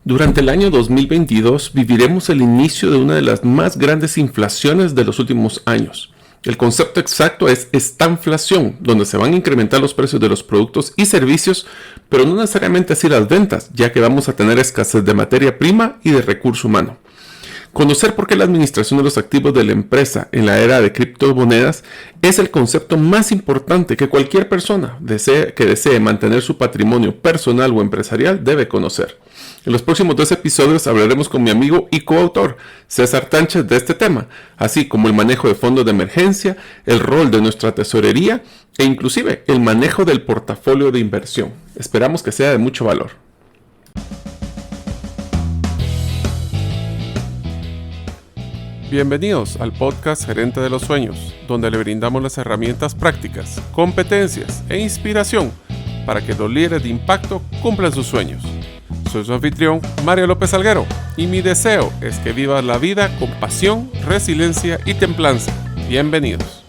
Durante el año 2022 viviremos el inicio de una de las más grandes inflaciones de los últimos años. El concepto exacto es estanflación, donde se van a incrementar los precios de los productos y servicios, pero no necesariamente así las ventas, ya que vamos a tener escasez de materia prima y de recurso humano. Conocer por qué la administración de los activos de la empresa en la era de criptomonedas es el concepto más importante que cualquier persona que desee mantener su patrimonio personal o empresarial debe conocer. En los próximos 2 episodios hablaremos con mi amigo y coautor César Tánchez de este tema, así como el manejo de fondos de emergencia, el rol de nuestra tesorería e inclusive el manejo del portafolio de inversión. Esperamos que sea de mucho valor. Bienvenidos al podcast Gerente de los Sueños, donde le brindamos las herramientas prácticas, competencias e inspiración para que los líderes de impacto cumplan sus sueños. Soy su anfitrión, Mario López Alguero, y mi deseo es que vivas la vida con pasión, resiliencia y templanza. Bienvenidos.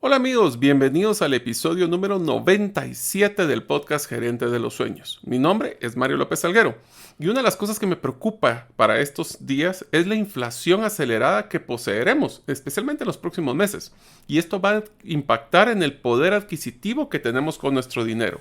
Hola amigos, bienvenidos al episodio número 97 del podcast Gerente de los Sueños. Mi nombre es Mario López Alguero y una de las cosas que me preocupa para estos días es la inflación acelerada que poseeremos, especialmente en los próximos meses. Y esto va a impactar en el poder adquisitivo que tenemos con nuestro dinero.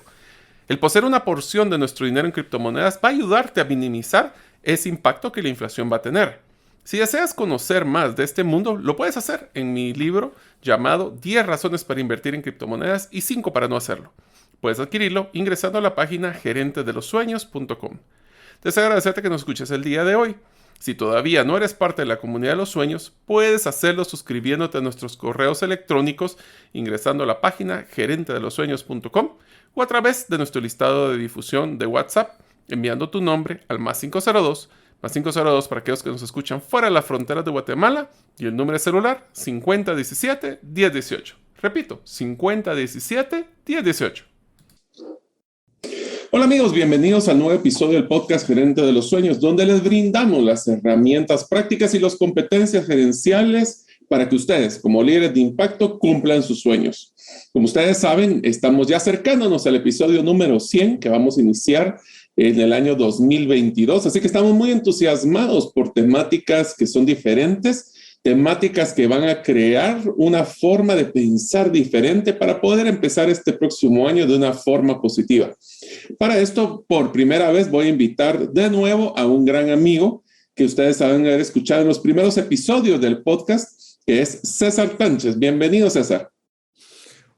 El poseer una porción de nuestro dinero en criptomonedas va a ayudarte a minimizar ese impacto que la inflación va a tener. Si deseas conocer más de este mundo, lo puedes hacer en mi libro llamado 10 razones para invertir en criptomonedas y 5 para no hacerlo. Puedes adquirirlo ingresando a la página gerentedelosueños.com. Deseo agradecerte que nos escuches el día de hoy. Si todavía no eres parte de la comunidad de los sueños, puedes hacerlo suscribiéndote a nuestros correos electrónicos ingresando a la página gerentedelosueños.com o a través de nuestro listado de difusión de WhatsApp enviando tu nombre al +502 para aquellos que nos escuchan fuera de las fronteras de Guatemala y el número de celular 5017-1018. Repito, 5017-1018. Hola amigos, bienvenidos al nuevo episodio del podcast Gerente de los Sueños, donde les brindamos las herramientas prácticas y las competencias gerenciales para que ustedes, como líderes de impacto, cumplan sus sueños. Como ustedes saben, estamos ya acercándonos al episodio número 100 que vamos a iniciar en el año 2022, así que estamos muy entusiasmados por temáticas que son diferentes, temáticas que van a crear una forma de pensar diferente para poder empezar este próximo año de una forma positiva. Para esto, por primera vez voy a invitar de nuevo a un gran amigo que ustedes saben haber escuchado en los primeros episodios del podcast, que es César Tánchez. Bienvenido, César.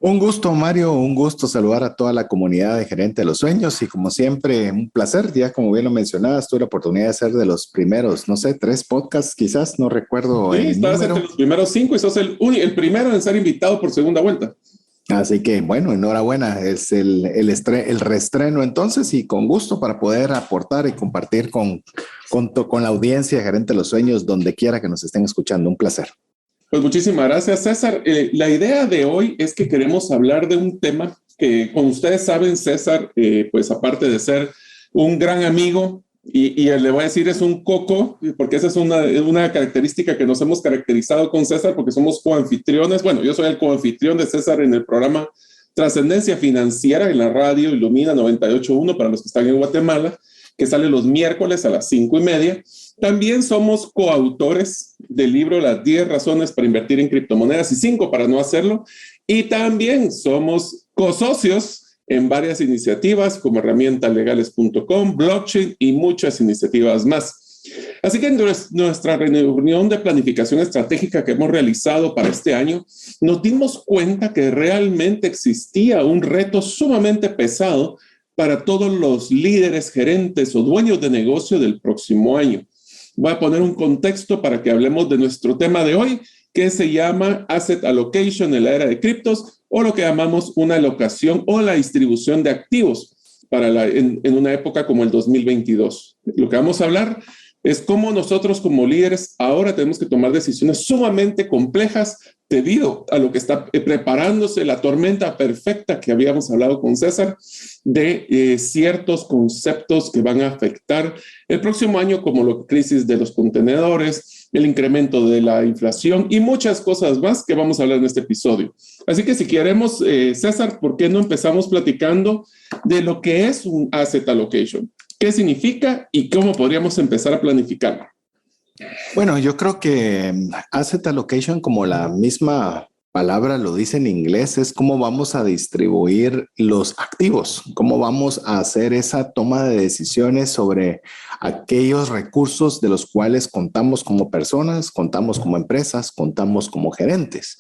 Un gusto, Mario, un gusto saludar a toda la comunidad de Gerente de los Sueños y como siempre, un placer, ya como bien lo mencionabas, tuve la oportunidad de ser de los primeros, 3 podcasts quizás, no recuerdo el estabas número. Entre los primeros 5 y sos el primero en ser invitado por segunda vuelta. Así que, bueno, enhorabuena, es el reestreno entonces y con gusto para poder aportar y compartir con la audiencia de Gerente de los Sueños donde quiera que nos estén escuchando, un placer. Pues muchísimas gracias, César. La idea de hoy es que queremos hablar de un tema que, como ustedes saben, César, pues aparte de ser un gran amigo, y le voy a decir es un coco, porque esa es una característica que nos hemos caracterizado con César, porque somos coanfitriones. Bueno, yo soy el coanfitrión de César en el programa Trascendencia Financiera en la radio Ilumina 98.1 para los que están en Guatemala, que sale los miércoles a las 5:30. También somos coautores del libro Las 10 razones para invertir en criptomonedas y 5 para no hacerlo. Y también somos cosocios en varias iniciativas como herramientalegales.com, blockchain y muchas iniciativas más. Así que en nuestra reunión de planificación estratégica que hemos realizado para este año, nos dimos cuenta que realmente existía un reto sumamente pesado para todos los líderes, gerentes o dueños de negocio del próximo año. Voy a poner un contexto para que hablemos de nuestro tema de hoy, que se llama Asset Allocation en la era de criptos, o lo que llamamos una alocación o la distribución de activos en una época como el 2022. Lo que vamos a hablar es cómo nosotros como líderes ahora tenemos que tomar decisiones sumamente complejas debido a lo que está preparándose, la tormenta perfecta que habíamos hablado con César, de ciertos conceptos que van a afectar el próximo año, como la crisis de los contenedores, el incremento de la inflación y muchas cosas más que vamos a hablar en este episodio. Así que si queremos, César, ¿por qué no empezamos platicando de lo que es un asset allocation? ¿Qué significa y cómo podríamos empezar a planificarlo? Bueno, yo creo que asset allocation, como la misma palabra lo dice en inglés, es cómo vamos a distribuir los activos, cómo vamos a hacer esa toma de decisiones sobre aquellos recursos de los cuales contamos como personas, contamos como empresas, contamos como gerentes.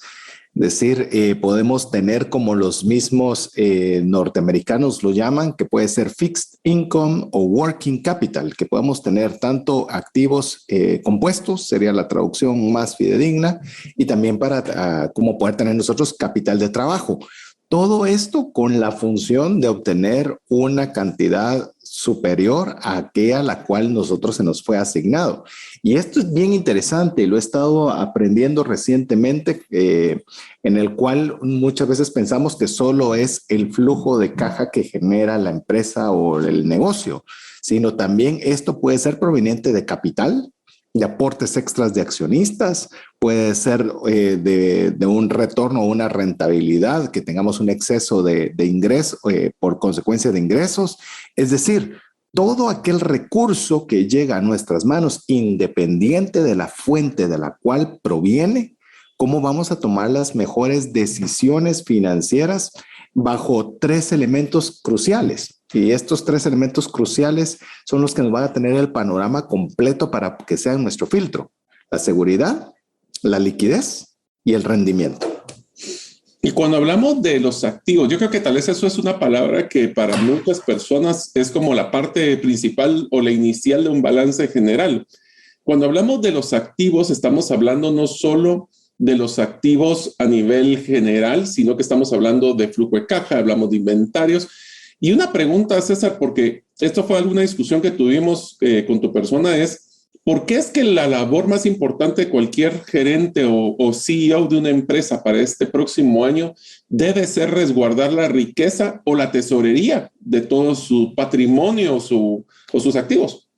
Es decir, podemos tener como los mismos norteamericanos lo llaman, que puede ser fixed income o working capital, que podemos tener tanto activos compuestos, sería la traducción más fidedigna, y también para como poder tener nosotros capital de trabajo. Todo esto con la función de obtener una cantidad superior a aquella a la cual nosotros se nos fue asignado. Y esto es bien interesante, lo he estado aprendiendo recientemente, en el cual muchas veces pensamos que solo es el flujo de caja que genera la empresa o el negocio, sino también esto puede ser proveniente de capital, de aportes extras de accionistas, puede ser de un retorno o una rentabilidad, que tengamos un exceso de ingresos por consecuencia de ingresos. Es decir, todo aquel recurso que llega a nuestras manos, independiente de la fuente de la cual proviene, cómo vamos a tomar las mejores decisiones financieras bajo tres elementos cruciales. Y estos tres elementos cruciales son los que nos van a tener el panorama completo para que sean nuestro filtro: la seguridad, la liquidez y el rendimiento. Y cuando hablamos de los activos, yo creo que tal vez eso es una palabra que para muchas personas es como la parte principal o la inicial de un balance general. Cuando hablamos de los activos, estamos hablando no solo de los activos a nivel general, sino que estamos hablando de flujo de caja, hablamos de inventarios. Y una pregunta, César, porque esto fue alguna discusión que tuvimos con tu persona, es ¿por qué es que la labor más importante de cualquier gerente o CEO de una empresa para este próximo año debe ser resguardar la riqueza o la tesorería de todo su patrimonio o sus activos?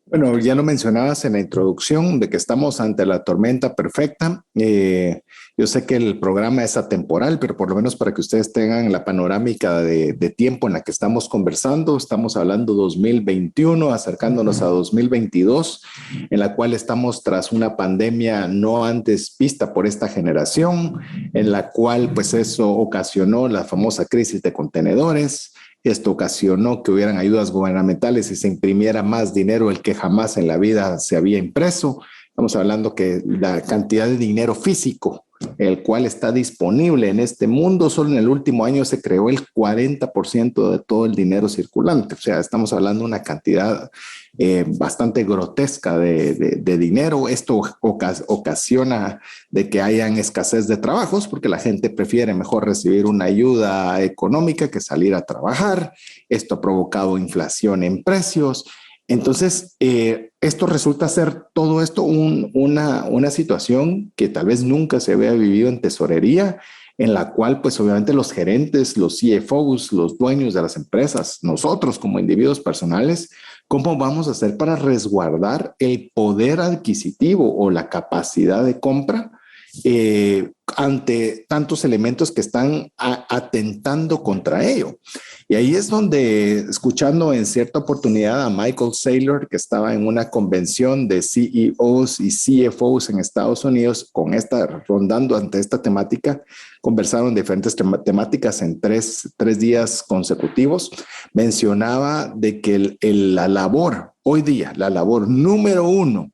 Bueno, ya lo mencionabas en la introducción de que estamos ante la tormenta perfecta. Yo sé que el programa es atemporal, pero por lo menos para que ustedes tengan la panorámica de tiempo en la que estamos conversando, estamos hablando 2021, acercándonos a 2022, en la cual estamos tras una pandemia no antes vista por esta generación, en la cual pues eso ocasionó la famosa crisis de contenedores. Esto ocasionó que hubieran ayudas gubernamentales y se imprimiera más dinero el que jamás en la vida se había impreso. Estamos hablando que la cantidad de dinero físico, el cual está disponible en este mundo, solo en el último año se creó el 40% de todo el dinero circulante. O sea, estamos hablando de una cantidad bastante grotesca de dinero. Esto ocasiona de que hayan escasez de trabajos porque la gente prefiere mejor recibir una ayuda económica que salir a trabajar. Esto ha provocado inflación en precios. Entonces, esto resulta ser todo esto una situación que tal vez nunca se había vivido en tesorería, en la cual pues obviamente los gerentes, los CFOs, los dueños de las empresas, nosotros como individuos personales, ¿cómo vamos a hacer para resguardar el poder adquisitivo o la capacidad de compra ante tantos elementos que están atentando contra ello? Y ahí es donde, escuchando en cierta oportunidad a Michael Saylor, que estaba en una convención de CEOs y CFOs en Estados Unidos, rondando ante esta temática, conversaron diferentes temáticas en tres días consecutivos. Mencionaba de que la labor, hoy día, la labor número uno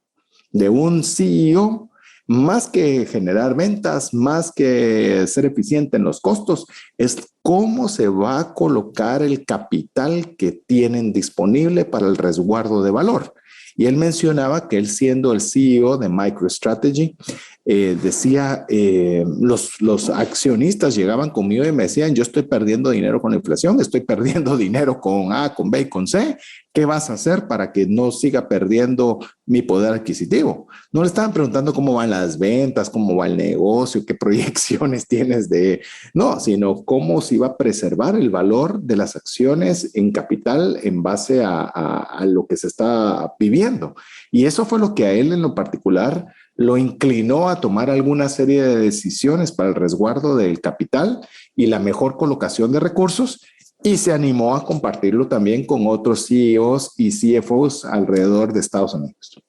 de un CEO, más que generar ventas, más que ser eficiente en los costos, es cómo se va a colocar el capital que tienen disponible para el resguardo de valor. Y él mencionaba que él, siendo el CEO de MicroStrategy, decía, los accionistas llegaban conmigo y me decían, yo estoy perdiendo dinero con la inflación, estoy perdiendo dinero con A, con B y con C. ¿Qué vas a hacer para que no siga perdiendo mi poder adquisitivo? No le estaban preguntando cómo van las ventas, cómo va el negocio, qué proyecciones tienes de... No, sino cómo se iba a preservar el valor de las acciones en capital en base a lo que se está viviendo. Y eso fue lo que a él en lo particular lo inclinó a tomar alguna serie de decisiones para el resguardo del capital y la mejor colocación de recursos, y se animó a compartirlo también con otros CEOs y CFOs alrededor de Estados Unidos.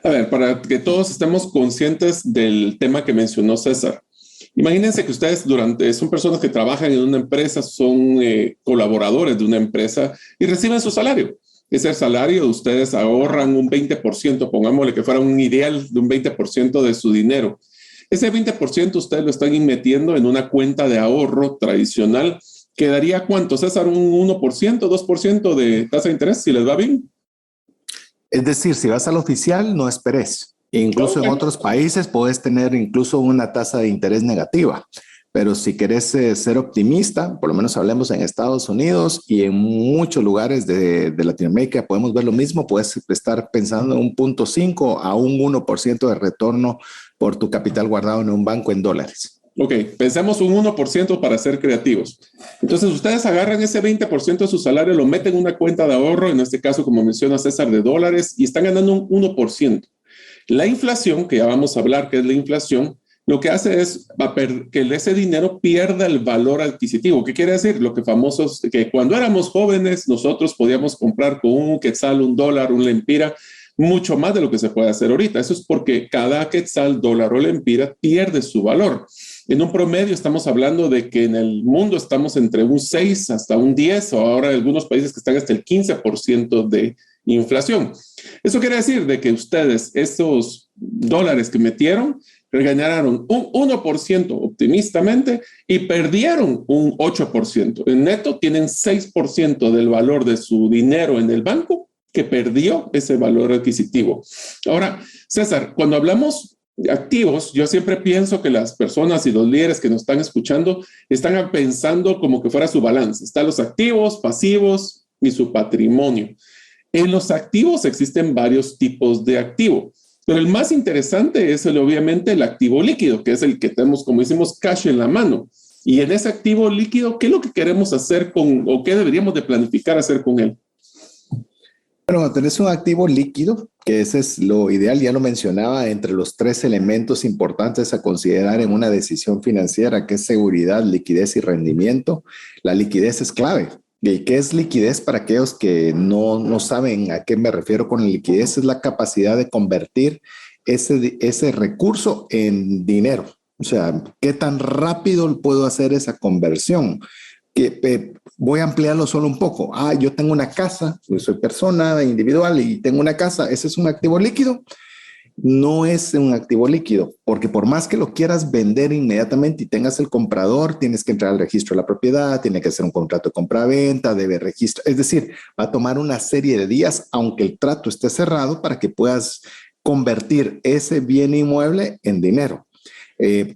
A ver, para que todos estemos conscientes del tema que mencionó César, imagínense que ustedes son personas que trabajan en una empresa, son colaboradores de una empresa y reciben su salario. Ese salario ustedes ahorran un 20%, pongámosle que fuera un ideal de un 20% de su dinero. Ese 20% ustedes lo están metiendo en una cuenta de ahorro tradicional. ¿Quedaría cuánto, César? ¿Un 1%, 2% de tasa de interés, si les va bien? Es decir, si vas al oficial, no esperes. Incluso en otros países puedes tener incluso una tasa de interés negativa. Pero si querés ser optimista, por lo menos hablemos en Estados Unidos y en muchos lugares de Latinoamérica podemos ver lo mismo, puedes estar pensando en un 0.5 a un 1% de retorno por tu capital guardado en un banco en dólares. Ok, pensemos un 1% para ser creativos. Entonces, ustedes agarran ese 20% de su salario, lo meten en una cuenta de ahorro, en este caso, como menciona César, de dólares, y están ganando un 1%. La inflación, que ya vamos a hablar, que es la inflación, lo que hace es que ese dinero pierda el valor adquisitivo. ¿Qué quiere decir? Lo que famosos, que cuando éramos jóvenes, nosotros podíamos comprar con un quetzal, un dólar, un lempira, mucho más de lo que se puede hacer ahorita. Eso es porque cada quetzal, dólar o lempira pierde su valor. En un promedio estamos hablando de que en el mundo estamos entre un 6 hasta un 10, o ahora en algunos países que están hasta el 15% de inflación. Eso quiere decir de que ustedes, esos dólares que metieron, ganaron un 1% optimistamente y perdieron un 8%. En neto tienen 6% del valor de su dinero en el banco que perdió ese valor adquisitivo. Ahora, César, cuando hablamos de activos, yo siempre pienso que las personas y los líderes que nos están escuchando están pensando como que fuera su balance. Están los activos, pasivos y su patrimonio. En los activos existen varios tipos de activo, pero el más interesante es obviamente el activo líquido, que es el que tenemos, como decimos, cash en la mano. Y en ese activo líquido, ¿qué es lo que queremos hacer o qué deberíamos de planificar hacer con él? Bueno, tenés un activo líquido, que ese es lo ideal, ya lo mencionaba, entre los 3 elementos importantes a considerar en una decisión financiera, que es seguridad, liquidez y rendimiento. La liquidez es clave. ¿Y qué es liquidez? Para aquellos que no saben a qué me refiero con liquidez, es la capacidad de convertir ese recurso en dinero. O sea, ¿qué tan rápido puedo hacer esa conversión? Voy a ampliarlo solo un poco. Yo tengo una casa, yo soy persona individual y tengo una casa. ¿Ese es un activo líquido? No es un activo líquido, porque por más que lo quieras vender inmediatamente y tengas el comprador, tienes que entrar al registro de la propiedad, tiene que hacer un contrato de compra-venta, debe registro. Es decir, va a tomar una serie de días, aunque el trato esté cerrado, para que puedas convertir ese bien inmueble en dinero.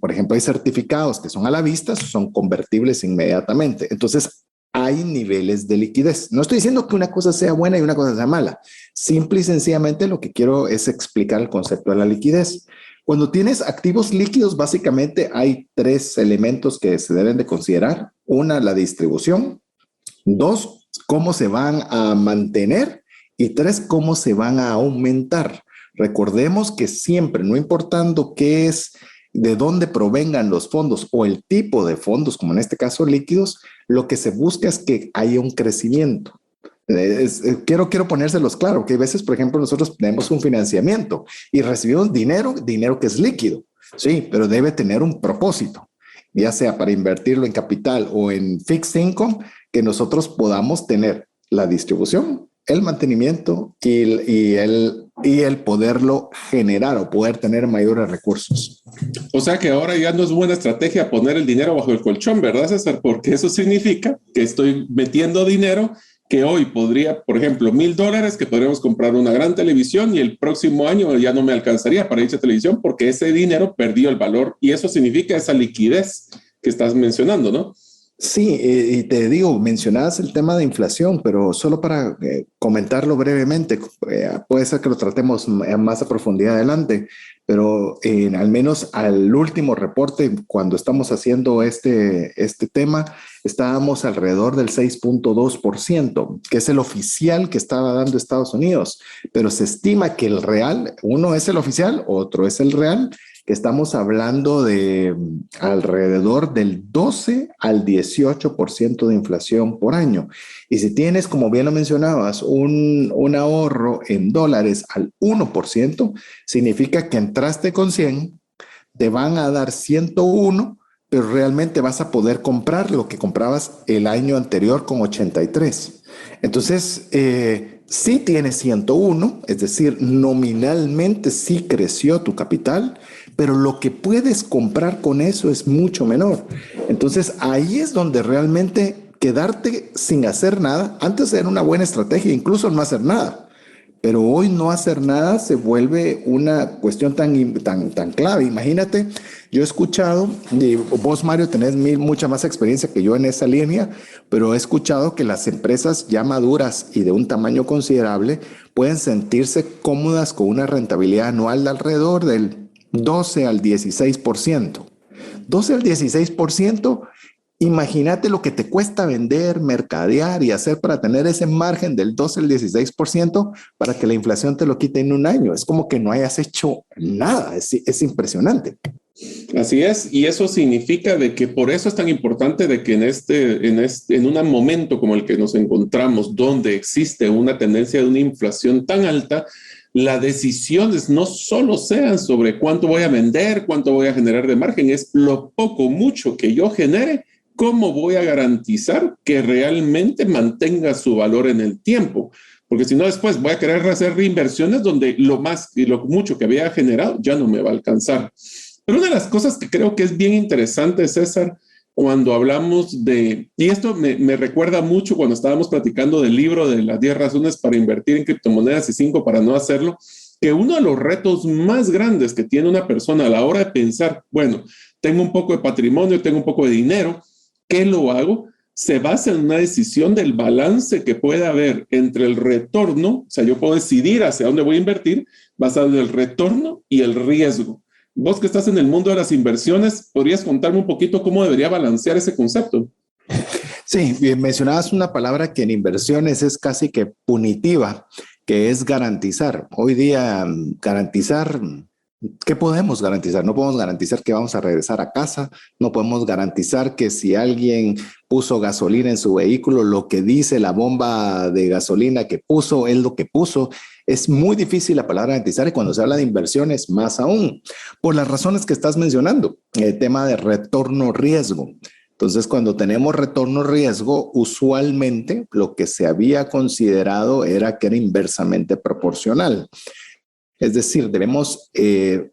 Por ejemplo, hay certificados que son a la vista, son convertibles inmediatamente. Entonces, hay niveles de liquidez. No estoy diciendo que una cosa sea buena y una cosa sea mala. Simple y sencillamente lo que quiero es explicar el concepto de la liquidez. Cuando tienes activos líquidos, básicamente hay 3 elementos que se deben de considerar. 1, la distribución. 2, cómo se van a mantener. Y 3, cómo se van a aumentar. Recordemos que siempre, no importando qué es, de dónde provengan los fondos o el tipo de fondos, como en este caso líquidos, lo que se busca es que haya un crecimiento. Quiero ponérselos claro, que a veces, por ejemplo, nosotros tenemos un financiamiento y recibimos dinero que es líquido, sí, pero debe tener un propósito, ya sea para invertirlo en capital o en fixed income, que nosotros podamos tener la distribución, el mantenimiento y el poderlo generar o poder tener mayores recursos. O sea que ahora ya no es buena estrategia poner el dinero bajo el colchón, ¿verdad, César? Porque eso significa que estoy metiendo dinero que hoy podría, por ejemplo, $1,000 que podríamos comprar una gran televisión y el próximo año ya no me alcanzaría para dicha televisión porque ese dinero perdió el valor y eso significa esa liquidez que estás mencionando, ¿no? Sí, y te digo, mencionabas el tema de inflación, pero solo para comentarlo brevemente, puede ser que lo tratemos más a profundidad adelante, pero al menos al último reporte, cuando estamos haciendo este tema, estábamos alrededor del 6.2%, que es el oficial que estaba dando Estados Unidos, pero se estima que el real, uno es el oficial, otro es el real, que estamos hablando de alrededor del 12 al 18% de inflación por año. Y si tienes, como bien lo mencionabas, un ahorro en dólares al 1%, significa que entraste con 100, te van a dar 101, pero realmente vas a poder comprar lo que comprabas el año anterior con 83. Entonces, sí tienes 101, es decir, nominalmente sí creció tu capital, pero lo que puedes comprar con eso es mucho menor. Entonces, ahí es donde realmente quedarte sin hacer nada, antes era una buena estrategia, incluso no hacer nada. Pero hoy no hacer nada se vuelve una cuestión tan clave. Imagínate, yo he escuchado, y vos Mario tenés mucha más experiencia que yo en esa línea, pero he escuchado que las empresas ya maduras y de un tamaño considerable pueden sentirse cómodas con una rentabilidad anual de alrededor del 12 al 16%. 12 al 16%. Imagínate lo que te cuesta vender, mercadear y hacer para tener ese margen del 12 al 16% para que la inflación te lo quite en un año. Es como que no hayas hecho nada. Es impresionante. Así es, y eso significa de que por eso es tan importante de que en un momento como el que nos encontramos, donde existe una tendencia de una inflación tan alta, las decisiones no solo sean sobre cuánto voy a vender, cuánto voy a generar de margen, es lo poco, mucho que yo genere, cómo voy a garantizar que realmente mantenga su valor en el tiempo. Porque si no, después voy a querer hacer reinversiones donde lo más y lo mucho que había generado ya no me va a alcanzar. Pero una de las cosas que creo que es bien interesante, César, cuando hablamos y esto me recuerda mucho cuando estábamos platicando del libro de las 10 razones para invertir en criptomonedas y 5 para no hacerlo, que uno de los retos más grandes que tiene una persona a la hora de pensar, bueno, tengo un poco de patrimonio, tengo un poco de dinero, ¿qué lo hago? Se basa en una decisión del balance que puede haber entre el retorno, o sea, yo puedo decidir hacia dónde voy a invertir basado en el retorno y el riesgo. Vos que estás en el mundo de las inversiones, ¿podrías contarme un poquito cómo debería balancear ese concepto? Sí, mencionabas una palabra que en inversiones es casi que punitiva, que es garantizar. Hoy día, garantizar, ¿qué podemos garantizar? No podemos garantizar que vamos a regresar a casa, no podemos garantizar que si alguien puso gasolina en su vehículo, lo que dice la bomba de gasolina que puso es lo que puso. Es muy difícil la palabra garantizar y cuando se habla de inversiones, más aún, por las razones que estás mencionando, el tema de retorno-riesgo. Entonces, cuando tenemos retorno-riesgo, usualmente lo que se había considerado era que era inversamente proporcional. Es decir, debemos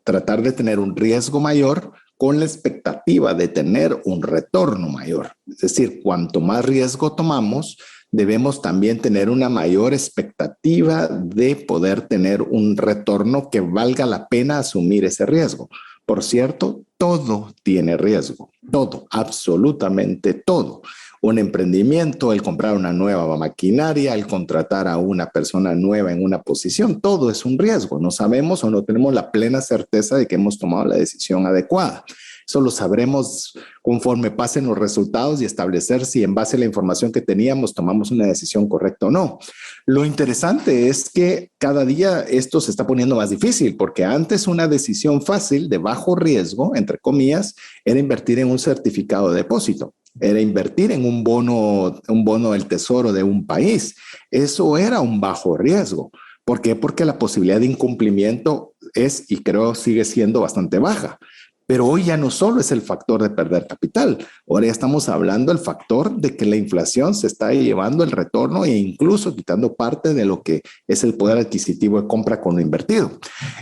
tratar de tener un riesgo mayor con la expectativa de tener un retorno mayor. Es decir, cuanto más riesgo tomamos, debemos también tener una mayor expectativa de poder tener un retorno que valga la pena asumir ese riesgo. Por cierto, todo tiene riesgo, todo, absolutamente todo. Un emprendimiento, el comprar una nueva maquinaria, el contratar a una persona nueva en una posición, todo es un riesgo. No sabemos o no tenemos la plena certeza de que hemos tomado la decisión adecuada. Eso lo sabremos conforme pasen los resultados y establecer si en base a la información que teníamos tomamos una decisión correcta o no. Lo interesante es que cada día esto se está poniendo más difícil porque antes una decisión fácil de bajo riesgo, entre comillas, era invertir en un certificado de depósito. Era invertir en un bono del tesoro de un país. Eso era un bajo riesgo. ¿Por qué? Porque la posibilidad de incumplimiento es, y creo sigue siendo bastante baja. Pero hoy ya no solo es el factor de perder capital, ahora ya estamos hablando del factor de que la inflación se está llevando el retorno e incluso quitando parte de lo que es el poder adquisitivo de compra con lo invertido.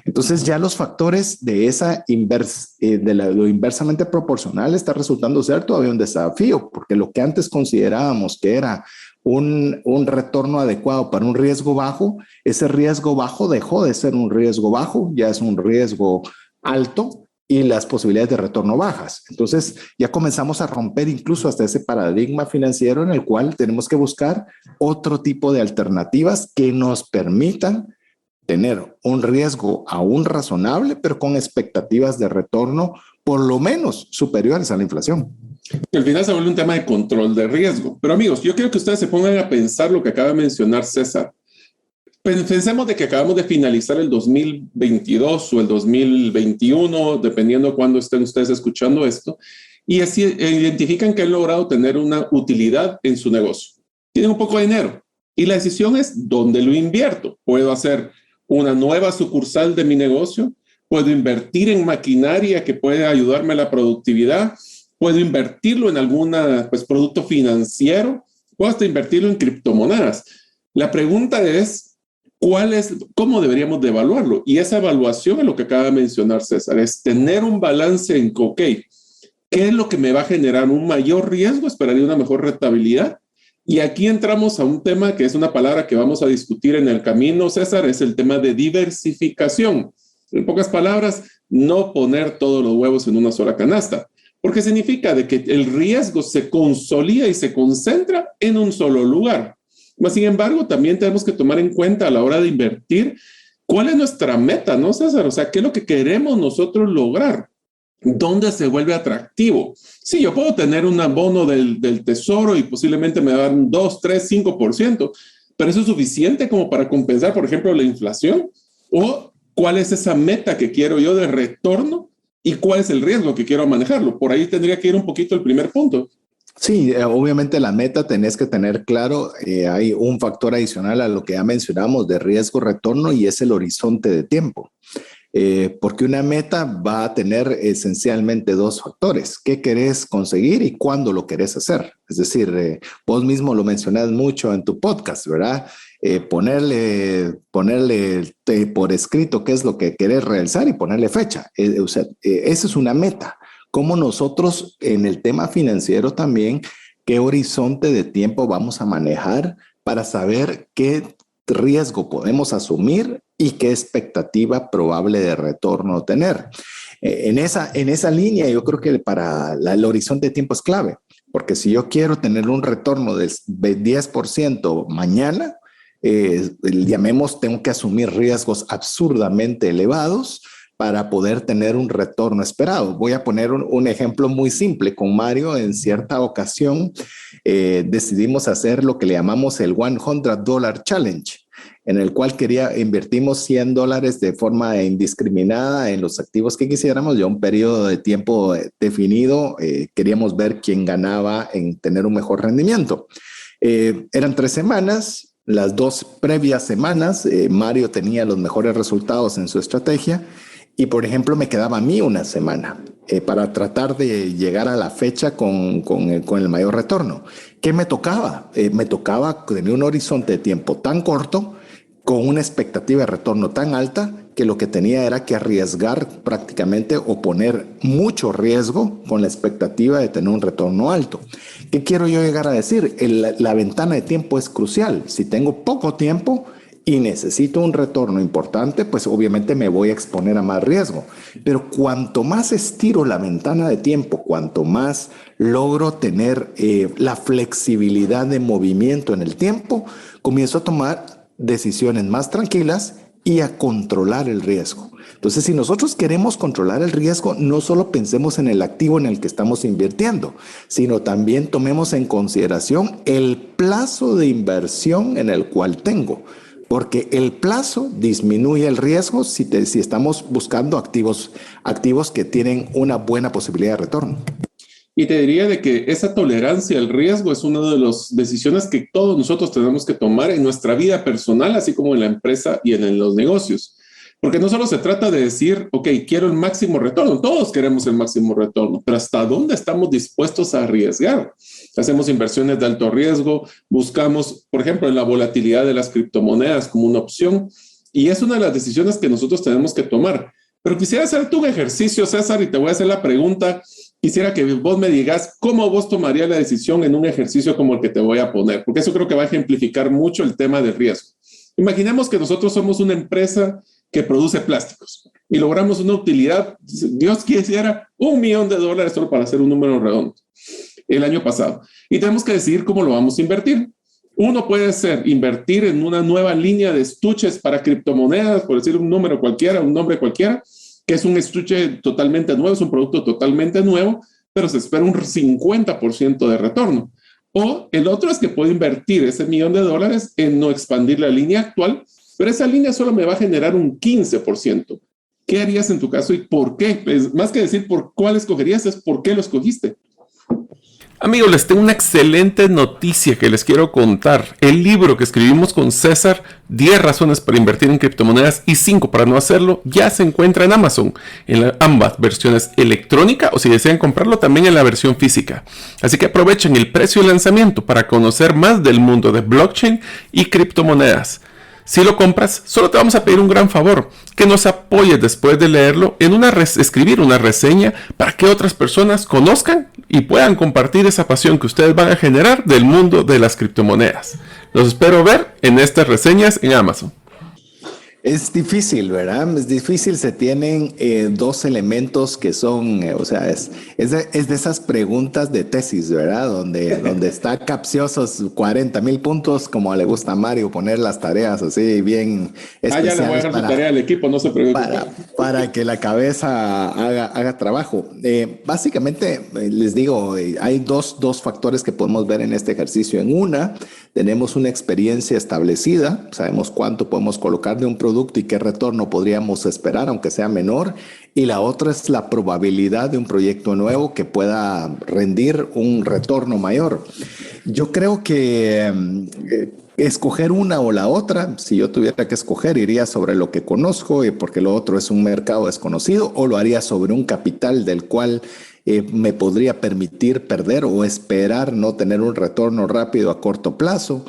Entonces ya los factores de lo inversamente proporcional está resultando ser todavía un desafío, porque lo que antes considerábamos que era un retorno adecuado para un riesgo bajo, ese riesgo bajo dejó de ser un riesgo bajo, ya es un riesgo alto y las posibilidades de retorno bajas. Entonces ya comenzamos a romper incluso hasta ese paradigma financiero en el cual tenemos que buscar otro tipo de alternativas que nos permitan tener un riesgo aún razonable, pero con expectativas de retorno por lo menos superiores a la inflación. Al final se vuelve un tema de control de riesgo. Pero amigos, yo quiero que ustedes se pongan a pensar lo que acaba de mencionar César. Pensemos de que acabamos de finalizar el 2022 o el 2021, dependiendo de cuándo estén ustedes escuchando esto, y así identifican que han logrado tener una utilidad en su negocio. Tienen un poco de dinero y la decisión es dónde lo invierto. Puedo hacer una nueva sucursal de mi negocio, puedo invertir en maquinaria que puede ayudarme a la productividad, puedo invertirlo en algún producto financiero, puedo hasta invertirlo en criptomonedas. La pregunta es, ¿cómo deberíamos de evaluarlo? Y esa evaluación es lo que acaba de mencionar César, es tener un balance en, ok, ¿qué es lo que me va a generar un mayor riesgo? Esperaría una mejor rentabilidad. Y aquí entramos a un tema que es una palabra que vamos a discutir en el camino, César, es el tema de diversificación. En pocas palabras, no poner todos los huevos en una sola canasta, porque significa de que el riesgo se consolida y se concentra en un solo lugar. Sin embargo, también tenemos que tomar en cuenta a la hora de invertir cuál es nuestra meta, ¿no, César? O sea, ¿qué es lo que queremos nosotros lograr? ¿Dónde se vuelve atractivo? Sí, yo puedo tener un abono del tesoro y posiblemente me dan 2, 3, 5%, pero ¿eso es suficiente como para compensar, por ejemplo, la inflación? ¿O cuál es esa meta que quiero yo de retorno y cuál es el riesgo que quiero manejarlo? Por ahí tendría que ir un poquito el primer punto. Sí, obviamente la meta tenés que tener claro, hay un factor adicional a lo que ya mencionamos de riesgo-retorno y es el horizonte de tiempo. Porque una meta va a tener esencialmente dos factores: qué querés conseguir y cuándo lo querés hacer. Es decir, vos mismo lo mencionás mucho en tu podcast, ¿verdad? Ponerle por escrito qué es lo que querés realizar y ponerle fecha. Esa es una meta. Como nosotros en el tema financiero también, qué horizonte de tiempo vamos a manejar para saber qué riesgo podemos asumir y qué expectativa probable de retorno tener. En esa línea yo creo que para el horizonte de tiempo es clave, porque si yo quiero tener un retorno del 10% mañana, llamemos, tengo que asumir riesgos absurdamente elevados para poder tener un retorno esperado. Voy a poner un ejemplo muy simple. Con Mario, en cierta ocasión, decidimos hacer lo que le llamamos el $100 Challenge, en el cual invertimos $100 de forma indiscriminada en los activos que quisiéramos, ya un periodo de tiempo definido. Queríamos ver quién ganaba en tener un mejor rendimiento. Eran 3 semanas. Las 2 previas semanas, Mario tenía los mejores resultados en su estrategia. Y, por ejemplo, me quedaba a mí una semana para tratar de llegar a la fecha con el mayor retorno. ¿Qué me tocaba? Me tocaba tener un horizonte de tiempo tan corto, con una expectativa de retorno tan alta, que lo que tenía era que arriesgar prácticamente o poner mucho riesgo con la expectativa de tener un retorno alto. ¿Qué quiero yo llegar a decir? La ventana de tiempo es crucial. Si tengo poco tiempo y necesito un retorno importante, pues obviamente me voy a exponer a más riesgo. Pero cuanto más estiro la ventana de tiempo, cuanto más logro tener la flexibilidad de movimiento en el tiempo, comienzo a tomar decisiones más tranquilas y a controlar el riesgo. Entonces, si nosotros queremos controlar el riesgo, no solo pensemos en el activo en el que estamos invirtiendo, sino también tomemos en consideración el plazo de inversión en el cual tengo. Porque el plazo disminuye el riesgo si estamos buscando activos que tienen una buena posibilidad de retorno. Y te diría de que esa tolerancia al riesgo es una de las decisiones que todos nosotros tenemos que tomar en nuestra vida personal, así como en la empresa y en los negocios. Porque no solo se trata de decir, ok, quiero el máximo retorno, todos queremos el máximo retorno, pero ¿hasta dónde estamos dispuestos a arriesgar? Hacemos inversiones de alto riesgo, buscamos, por ejemplo, en la volatilidad de las criptomonedas como una opción, y es una de las decisiones que nosotros tenemos que tomar. Pero quisiera hacerte un ejercicio, César, y te voy a hacer la pregunta, quisiera que vos me digas cómo vos tomarías la decisión en un ejercicio como el que te voy a poner, porque eso creo que va a ejemplificar mucho el tema del riesgo. Imaginemos que nosotros somos una empresa que produce plásticos y logramos una utilidad, Dios quisiera, $1.000.000 solo para hacer un número redondo el año pasado. Y tenemos que decidir cómo lo vamos a invertir. Uno puede ser invertir en una nueva línea de estuches para criptomonedas, por decir un número cualquiera, un nombre cualquiera, que es un estuche totalmente nuevo, es un producto totalmente nuevo, pero se espera un 50% de retorno. O el otro es que puedo invertir ese $1.000.000 en no expandir la línea actual, pero esa línea solo me va a generar un 15%. ¿Qué harías en tu caso y por qué? Pues, más que decir por cuál escogerías, es por qué lo escogiste. Amigos, les tengo una excelente noticia que les quiero contar. El libro que escribimos con César, 10 razones para invertir en criptomonedas y 5 para no hacerlo, ya se encuentra en Amazon, en ambas versiones electrónica o si desean comprarlo también en la versión física. Así que aprovechen el precio de lanzamiento para conocer más del mundo de blockchain y criptomonedas. Si lo compras, solo te vamos a pedir un gran favor, que nos apoyes después de leerlo en escribir una reseña para que otras personas conozcan y puedan compartir esa pasión que ustedes van a generar del mundo de las criptomonedas. Los espero ver en estas reseñas en Amazon. Es difícil, ¿verdad? Es difícil, se tienen dos elementos que son, o sea, es de esas preguntas de tesis, ¿verdad? Donde está capciosos 40,000 puntos, como le gusta a Mario poner las tareas así bien especiales. Ya le voy a dejar su tarea al equipo, no se preocupe. Para que la cabeza haga trabajo. Básicamente, les digo, hay dos factores que podemos ver en este ejercicio. En una, tenemos una experiencia establecida, sabemos cuánto podemos colocar de un producto y qué retorno podríamos esperar, aunque sea menor. Y la otra es la probabilidad de un proyecto nuevo que pueda rendir un retorno mayor. Yo creo que escoger una o la otra, si yo tuviera que escoger, iría sobre lo que conozco, porque lo otro es un mercado desconocido, o lo haría sobre un capital del cual me podría permitir perder o esperar no tener un retorno rápido a corto plazo.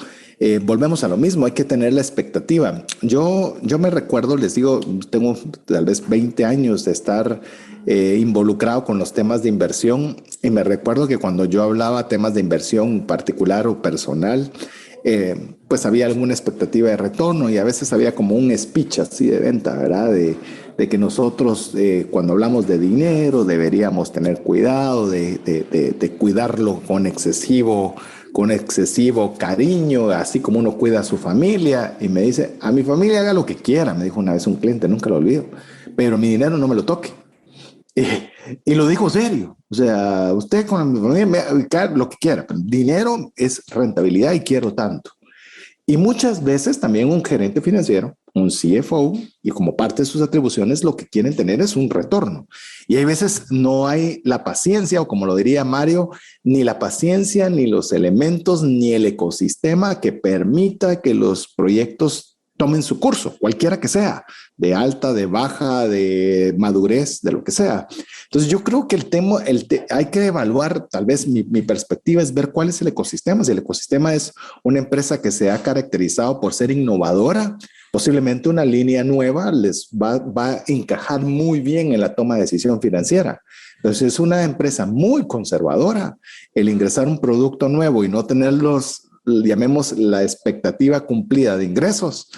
Volvemos a lo mismo, hay que tener la expectativa. Yo me recuerdo, les digo, tengo tal vez 20 años de estar involucrado con los temas de inversión y me recuerdo que cuando yo hablaba temas de inversión particular o personal, pues había alguna expectativa de retorno y a veces había como un speech así de venta, ¿verdad? De que nosotros cuando hablamos de dinero deberíamos tener cuidado de cuidarlo con excesivo cariño, así como uno cuida a su familia. Y me dice, a mi familia haga lo que quiera, me dijo una vez un cliente, nunca lo olvido, pero mi dinero no me lo toque. Y lo dijo serio, o sea, usted con mi familia lo que quiera, pero dinero es rentabilidad y quiero tanto. Y muchas veces también un gerente financiero, un CFO, y como parte de sus atribuciones, lo que quieren tener es un retorno. Y hay veces no hay la paciencia, o como lo diría Mario, ni la paciencia, ni los elementos, ni el ecosistema que permita que los proyectos tomen su curso, cualquiera que sea, de alta, de baja, de madurez, de lo que sea. Entonces yo creo que hay que evaluar, tal vez mi perspectiva es ver cuál es el ecosistema. Si el ecosistema es una empresa que se ha caracterizado por ser innovadora, posiblemente una línea nueva les va a encajar muy bien en la toma de decisión financiera. Entonces es una empresa muy conservadora. El ingresar un producto nuevo y no tener llamemos la expectativa cumplida de ingresos,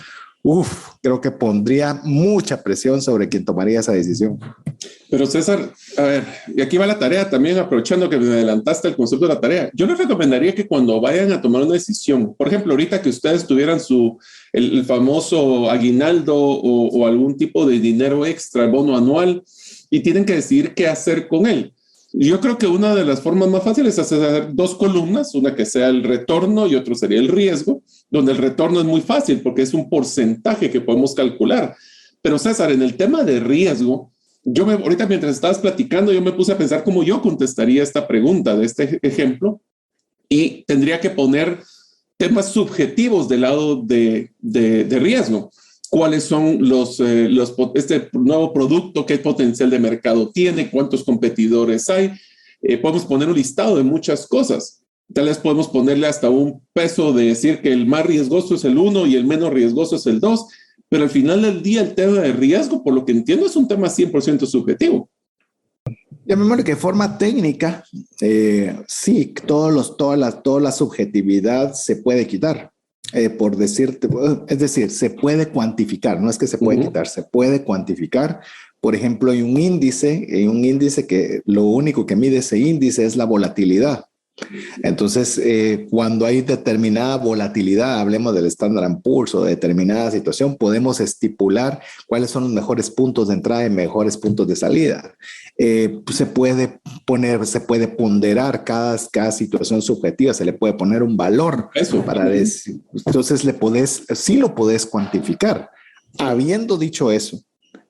creo que pondría mucha presión sobre quien tomaría esa decisión. Pero César, a ver, y aquí va la tarea también, aprovechando que me adelantaste el concepto de la tarea. Yo les recomendaría que cuando vayan a tomar una decisión, por ejemplo, ahorita que ustedes tuvieran el famoso aguinaldo o algún tipo de dinero extra, bono anual, y tienen que decidir qué hacer con él. Yo creo que una de las formas más fáciles es hacer dos columnas, una que sea el retorno y otro sería el riesgo, donde el retorno es muy fácil porque es un porcentaje que podemos calcular. Pero César, en el tema de riesgo, ahorita mientras estabas platicando, yo me puse a pensar cómo yo contestaría esta pregunta de este ejemplo y tendría que poner temas subjetivos del lado de riesgo. ¿Cuáles son este nuevo producto? ¿Qué potencial de mercado tiene? ¿Cuántos competidores hay? Podemos poner un listado de muchas cosas. Tal vez podemos ponerle hasta un peso de decir que el más riesgoso es el 1 y el menos riesgoso es el 2, pero al final del día el tema de riesgo, por lo que entiendo, es un tema 100% subjetivo. Llamémosle que de forma técnica, sí, toda la subjetividad se puede quitar. Por decirte, es decir, se puede cuantificar, no es que se puede quitar, se puede cuantificar. Por ejemplo, hay un índice que lo único que mide ese índice es la volatilidad. Entonces, cuando hay determinada volatilidad, hablemos del Standard & Poor's o de determinada situación, podemos estipular cuáles son los mejores puntos de entrada y mejores puntos de salida. Se puede ponderar cada situación subjetiva, se le puede poner un valor. Eso. Para decir, entonces sí lo podés cuantificar. Habiendo dicho eso,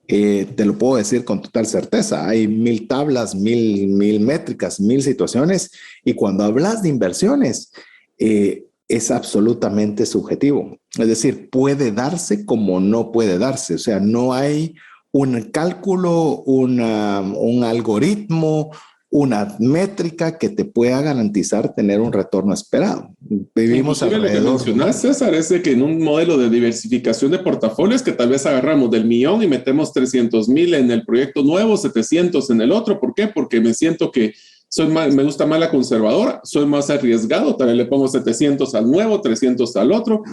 te lo puedo decir con total certeza. Hay 1000 tablas, 1000 métricas, 1000 situaciones. Y cuando hablas de inversiones, es absolutamente subjetivo. Es decir, puede darse como no puede darse. O sea, no hay un cálculo, un algoritmo, una métrica que te pueda garantizar tener un retorno esperado. Vivimos alrededor. Lo que mencionas, César, es de que en un modelo de diversificación de portafolios que tal vez agarramos del millón y metemos 300,000 en el proyecto nuevo, 700 en el otro. ¿Por qué? Porque me siento que me gusta más la conservadora, soy más arriesgado, tal vez le pongo 700 al nuevo, 300 al otro.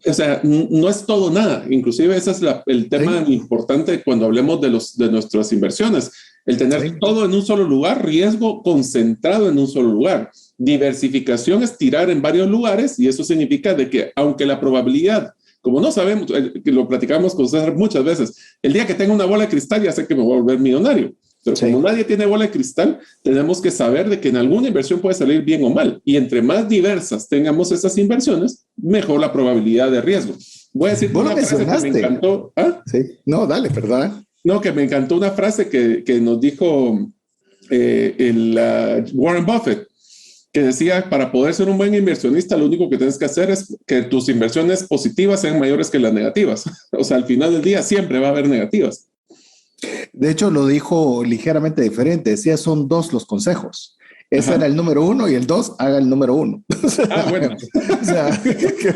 O sea, no es todo nada. Inclusive ese es el tema importante cuando hablemos de nuestras inversiones. El tener todo en un solo lugar, riesgo concentrado en un solo lugar. Diversificación es tirar en varios lugares y eso significa de que aunque la probabilidad, como no sabemos, que lo platicamos con César muchas veces, el día que tenga una bola de cristal ya sé que me voy a volver millonario. Pero como nadie tiene bola de cristal, tenemos que saber de que en alguna inversión puede salir bien o mal. Y entre más diversas tengamos esas inversiones, mejor la probabilidad de riesgo. Voy a decir una frase que me encantó. ¿Ah? Sí. No, dale, perdón. No, que me encantó una frase que nos dijo Warren Buffett, que decía, para poder ser un buen inversionista, lo único que tienes que hacer es que tus inversiones positivas sean mayores que las negativas. O sea, al final del día siempre va a haber negativas. De hecho, lo dijo ligeramente diferente. Decía, son 2 los consejos. Ese era el número 1 y el 2, haga el número 1. Bueno.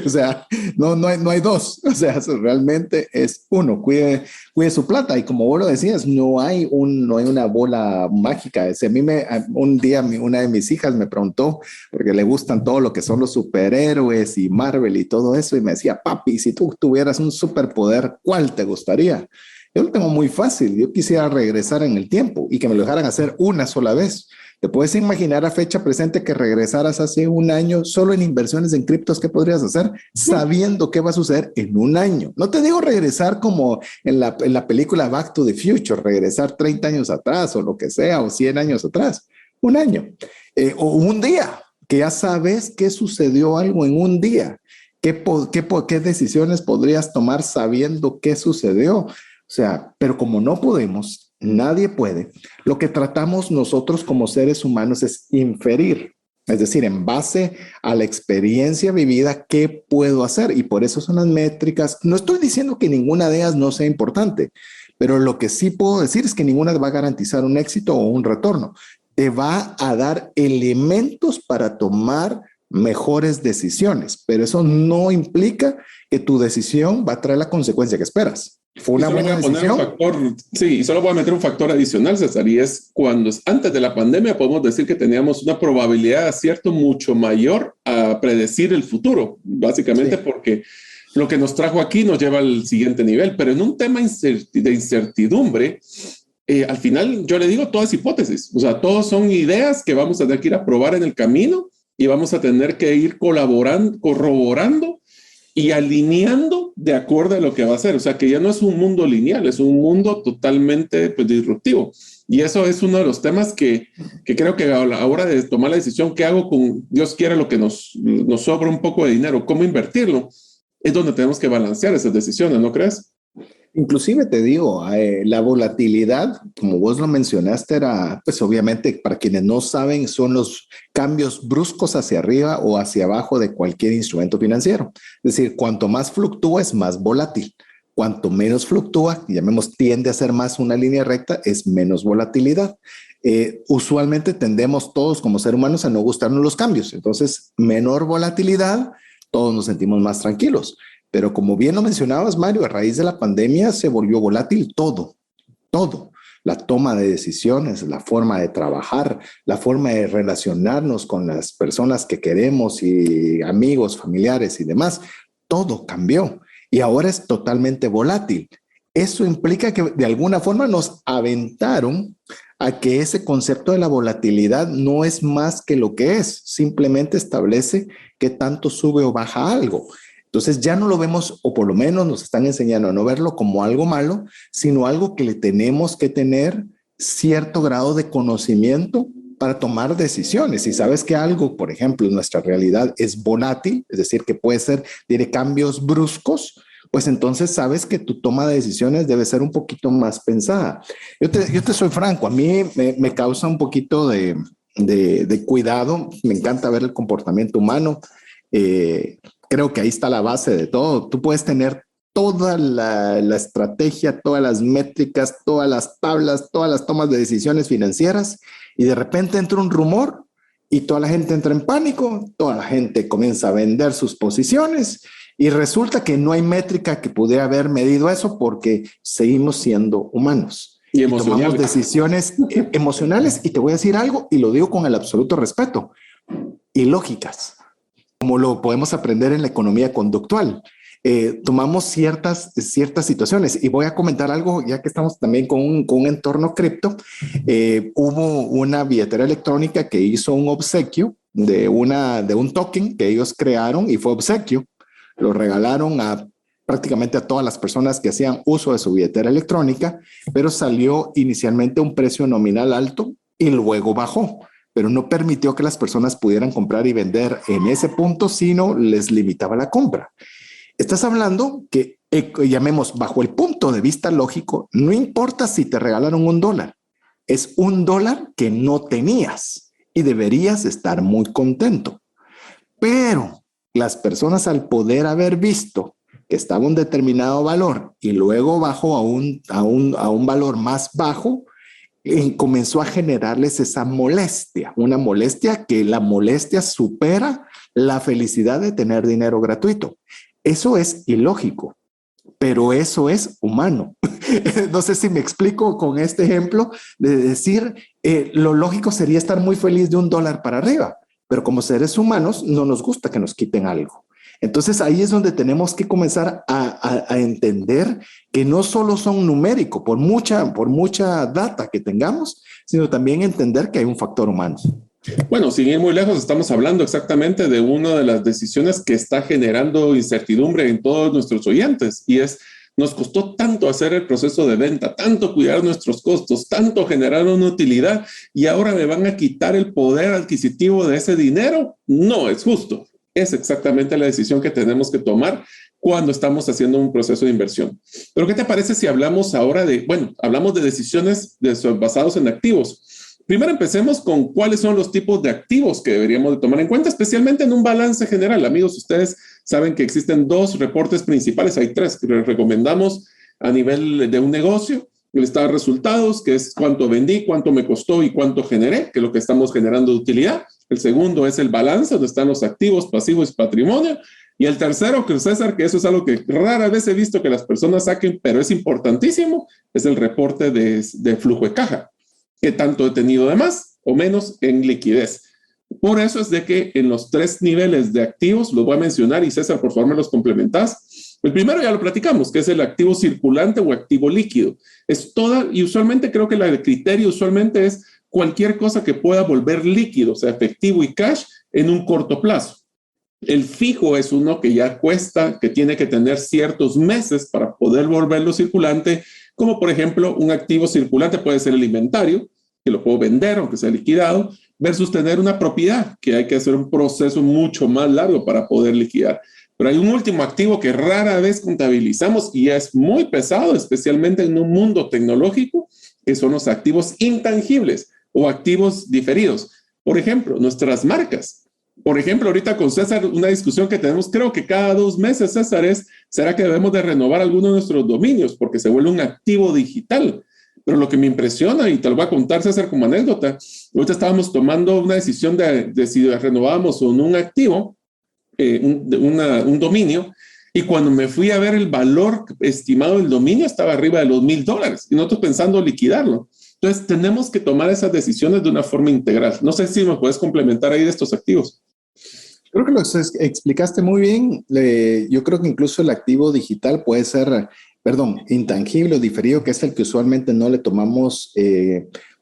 o sea, no hay 2. O sea, realmente es 1. Cuide su plata. Y como vos lo decías, no hay una bola mágica. Un día una de mis hijas me preguntó, porque le gustan todo lo que son los superhéroes y Marvel y todo eso. Y me decía, papi, si tú tuvieras un superpoder, ¿cuál te gustaría? Yo lo tengo muy fácil. Yo quisiera regresar en el tiempo y que me lo dejaran hacer una sola vez. ¿Te puedes imaginar a fecha presente que regresaras hace un año solo en inversiones en criptos? ¿Qué podrías hacer sabiendo qué va a suceder en un año? No te digo regresar como en la película Back to the Future, regresar 30 años atrás o lo que sea, o 100 años atrás. Un año. O un día, que ya sabes qué sucedió algo en un día. ¿Qué decisiones podrías tomar sabiendo qué sucedió? O sea, pero como no podemos, nadie puede, lo que tratamos nosotros como seres humanos es inferir, es decir, en base a la experiencia vivida, ¿qué puedo hacer? Y por eso son las métricas. No estoy diciendo que ninguna de ellas no sea importante, pero lo que sí puedo decir es que ninguna va a garantizar un éxito o un retorno. Te va a dar elementos para tomar mejores decisiones, pero eso no implica que tu decisión va a traer la consecuencia que esperas. Fue una buena decisión. Y solo voy a meter un factor adicional, César, y es cuando antes de la pandemia podemos decir que teníamos una probabilidad de acierto mucho mayor a predecir el futuro, básicamente porque lo que nos trajo aquí nos lleva al siguiente nivel, pero en un tema de incertidumbre, al final yo le digo, todo es hipótesis, o sea, todos son ideas que vamos a tener que ir a probar en el camino y vamos a tener que ir colaborando, corroborando y alineando de acuerdo a lo que va a ser. O sea, que ya no es un mundo lineal, es un mundo totalmente disruptivo. Y eso es uno de los temas que creo que a la hora de tomar la decisión, ¿qué hago con Dios quiera lo que nos sobra un poco de dinero? ¿Cómo invertirlo? Es donde tenemos que balancear esas decisiones, ¿no crees? Inclusive te digo, la volatilidad, como vos lo mencionaste, era, pues obviamente, para quienes no saben, son los cambios bruscos hacia arriba o hacia abajo de cualquier instrumento financiero. Es decir, cuanto más fluctúa, es más volátil. Cuanto menos fluctúa, tiende a ser más una línea recta, es menos volatilidad. Usualmente tendemos todos como seres humanos a no gustarnos los cambios. Entonces, menor volatilidad, todos nos sentimos más tranquilos. Pero como bien lo mencionabas, Mario, a raíz de la pandemia se volvió volátil todo. la toma de decisiones, la forma de trabajar, la forma de relacionarnos con las personas que queremos y amigos, familiares y demás, todo cambió y ahora es totalmente volátil. Eso implica que de alguna forma nos aventaron a que ese concepto de la volatilidad no es más que lo que es, simplemente establece qué tanto sube o baja algo. Entonces ya no lo vemos, o por lo menos nos están enseñando a no verlo como algo malo, sino algo que le tenemos que tener cierto grado de conocimiento para tomar decisiones. Si sabes que algo, por ejemplo, nuestra realidad es volátil, es decir, que puede ser, tiene cambios bruscos, pues entonces sabes que tu toma de decisiones debe ser un poquito más pensada. Yo te soy franco, a mí me causa un poquito de cuidado, me encanta ver el comportamiento humano, creo que ahí está la base de todo. Tú puedes tener toda la estrategia, todas las métricas, todas las tablas, todas las tomas de decisiones financieras y de repente entra un rumor y toda la gente entra en pánico, toda la gente comienza a vender sus posiciones y resulta que no hay métrica que pudiera haber medido eso porque seguimos siendo humanos. Y tomamos decisiones emocionales y te voy a decir algo y lo digo con el absoluto respeto, ilógicas, como lo podemos aprender en la economía conductual. Tomamos ciertas situaciones y voy a comentar algo ya que estamos también con un entorno cripto. Hubo una billetera electrónica que hizo un obsequio de un token que ellos crearon y fue obsequio. Lo regalaron prácticamente a todas las personas que hacían uso de su billetera electrónica, pero salió inicialmente a un precio nominal alto y luego bajó, pero no permitió que las personas pudieran comprar y vender en ese punto, sino les limitaba la compra. Estás hablando que, llamemos bajo el punto de vista lógico, no importa si te regalaron $1, es $1 que no tenías y deberías estar muy contento. Pero las personas al poder haber visto que estaba un determinado valor y luego bajó a un valor más bajo, comenzó a generarles esa molestia, una molestia que la molestia supera la felicidad de tener dinero gratuito. Eso es ilógico, pero eso es humano. No sé si me explico con este ejemplo de decir, lo lógico sería estar muy feliz de $1 para arriba, pero como seres humanos no nos gusta que nos quiten algo. Entonces ahí es donde tenemos que comenzar a entender que no solo son numéricos por mucha data que tengamos, sino también entender que hay un factor humano. Bueno, sin ir muy lejos, estamos hablando exactamente de una de las decisiones que está generando incertidumbre en todos nuestros oyentes y es, nos costó tanto hacer el proceso de venta, tanto cuidar nuestros costos, tanto generar una utilidad y ahora me van a quitar el poder adquisitivo de ese dinero. No es justo. Es exactamente la decisión que tenemos que tomar cuando estamos haciendo un proceso de inversión. Pero ¿qué te parece si hablamos ahora hablamos de decisiones basadas en activos? Primero empecemos con cuáles son los tipos de activos que deberíamos de tomar en cuenta, especialmente en un balance general. Amigos, ustedes saben que existen 2 reportes principales, hay 3 que les recomendamos a nivel de un negocio. El estado de resultados, que es cuánto vendí, cuánto me costó y cuánto generé, que es lo que estamos generando de utilidad. El segundo es el balance, donde están los activos, pasivos y patrimonio. Y el tercero, que César, que eso es algo que rara vez he visto que las personas saquen, pero es importantísimo, es el reporte de flujo de caja. ¿Qué tanto he tenido de más o menos en liquidez? Por eso es de que en los 3 niveles de activos, los voy a mencionar y César, por favor, me los complementás. El primero ya lo platicamos, que es el activo circulante o activo líquido. Es toda, y usualmente creo que el criterio usualmente es cualquier cosa que pueda volver líquido, o sea, efectivo y cash en un corto plazo. El fijo es uno que ya cuesta, que tiene que tener ciertos meses para poder volverlo circulante, como por ejemplo un activo circulante puede ser el inventario, que lo puedo vender aunque sea liquidado, versus tener una propiedad, que hay que hacer un proceso mucho más largo para poder liquidar. Pero hay un último activo que rara vez contabilizamos y es muy pesado, especialmente en un mundo tecnológico, que son los activos intangibles o activos diferidos. Por ejemplo, nuestras marcas. Por ejemplo, ahorita con César, una discusión que tenemos, creo que cada 2 meses, César, ¿será que debemos de renovar alguno de nuestros dominios? Porque se vuelve un activo digital. Pero lo que me impresiona, y te lo voy a contar, César, como anécdota, ahorita estábamos tomando una decisión de si renovábamos o no un activo, un dominio, Y cuando me fui a ver el valor estimado del dominio, estaba arriba de los $1,000 y nosotros pensando liquidarlo. Entonces, tenemos que tomar esas decisiones de una forma integral. No sé si me puedes complementar ahí de estos activos. Creo que lo explicaste muy bien. Yo creo que incluso el activo digital puede ser, intangible o diferido, que es el que usualmente no le tomamos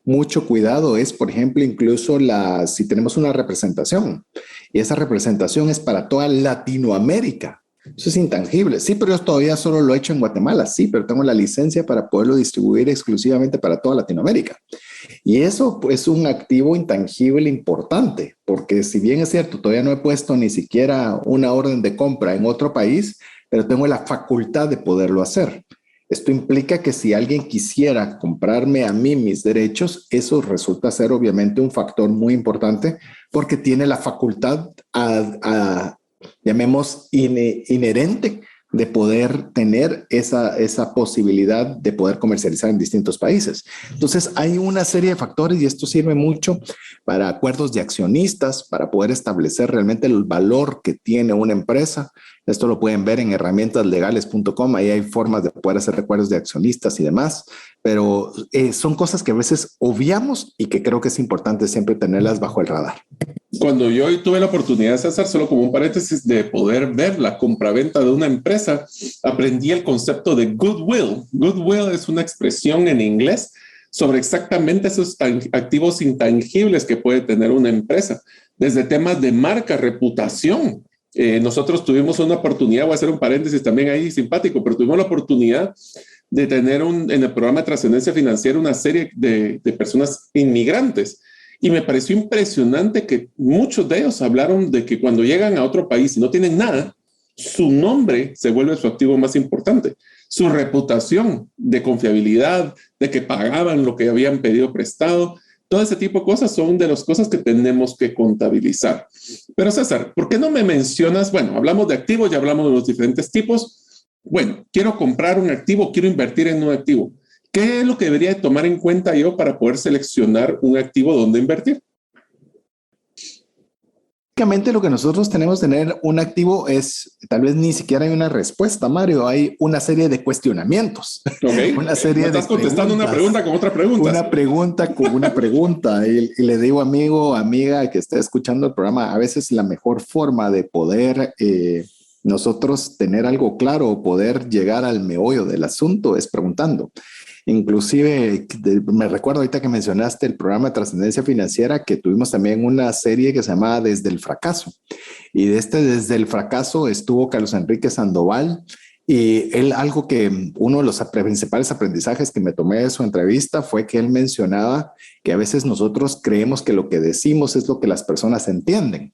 mucho cuidado. Es, por ejemplo, incluso si tenemos una representación y esa representación es para toda Latinoamérica. Eso es intangible. Sí, pero yo todavía solo lo he hecho en Guatemala. Sí, pero tengo la licencia para poderlo distribuir exclusivamente para toda Latinoamérica. Y eso es un activo intangible importante, porque si bien es cierto, todavía no he puesto ni siquiera una orden de compra en otro país, pero tengo la facultad de poderlo hacer. Esto implica que si alguien quisiera comprarme a mí mis derechos, eso resulta ser obviamente un factor muy importante porque tiene la facultad llamemos inherente de poder tener esa posibilidad de poder comercializar en distintos países. Entonces, hay una serie de factores y esto sirve mucho para acuerdos de accionistas, para poder establecer realmente el valor que tiene una empresa. Esto lo pueden ver en herramientaslegales.com. Ahí hay formas de poder hacer acuerdos de accionistas y demás, pero son cosas que a veces obviamos y que creo que es importante siempre tenerlas bajo el radar. Cuando yo tuve la oportunidad, César, solo como un paréntesis, de poder ver la compraventa de una empresa, aprendí el concepto de goodwill. Goodwill es una expresión en inglés sobre exactamente esos activos intangibles que puede tener una empresa, desde temas de marca, reputación. Nosotros tuvimos una oportunidad, voy a hacer un paréntesis también ahí simpático, pero tuvimos la oportunidad de tener en el programa de trascendencia financiera una serie de personas inmigrantes. Y me pareció impresionante que muchos de ellos hablaron de que cuando llegan a otro país y no tienen nada, su nombre se vuelve su activo más importante. Su reputación de confiabilidad, de que pagaban lo que habían pedido prestado, todo ese tipo de cosas son de las cosas que tenemos que contabilizar. Pero César, ¿por qué no me mencionas? Bueno, hablamos de activos, ya hablamos de los diferentes tipos. Bueno, quiero comprar un activo, quiero invertir en un activo. ¿Qué es lo que debería tomar en cuenta yo para poder seleccionar un activo donde invertir? Básicamente lo que nosotros tenemos que tener un activo es, tal vez ni siquiera hay una respuesta, Mario, hay una serie de cuestionamientos. Ok, una serie estás contestando una pregunta con otra pregunta. Una pregunta con una pregunta. Y le digo, amigo, amiga que esté escuchando el programa, a veces la mejor forma de poder nosotros tener algo claro o poder llegar al meollo del asunto es preguntando. Inclusive, me recuerdo ahorita que mencionaste el programa de trascendencia financiera, que tuvimos también una serie que se llamaba Desde el Fracaso. Y Desde el Fracaso estuvo Carlos Enrique Sandoval. Y algo que uno de los principales aprendizajes que me tomé de su entrevista fue que él mencionaba que a veces nosotros creemos que lo que decimos es lo que las personas entienden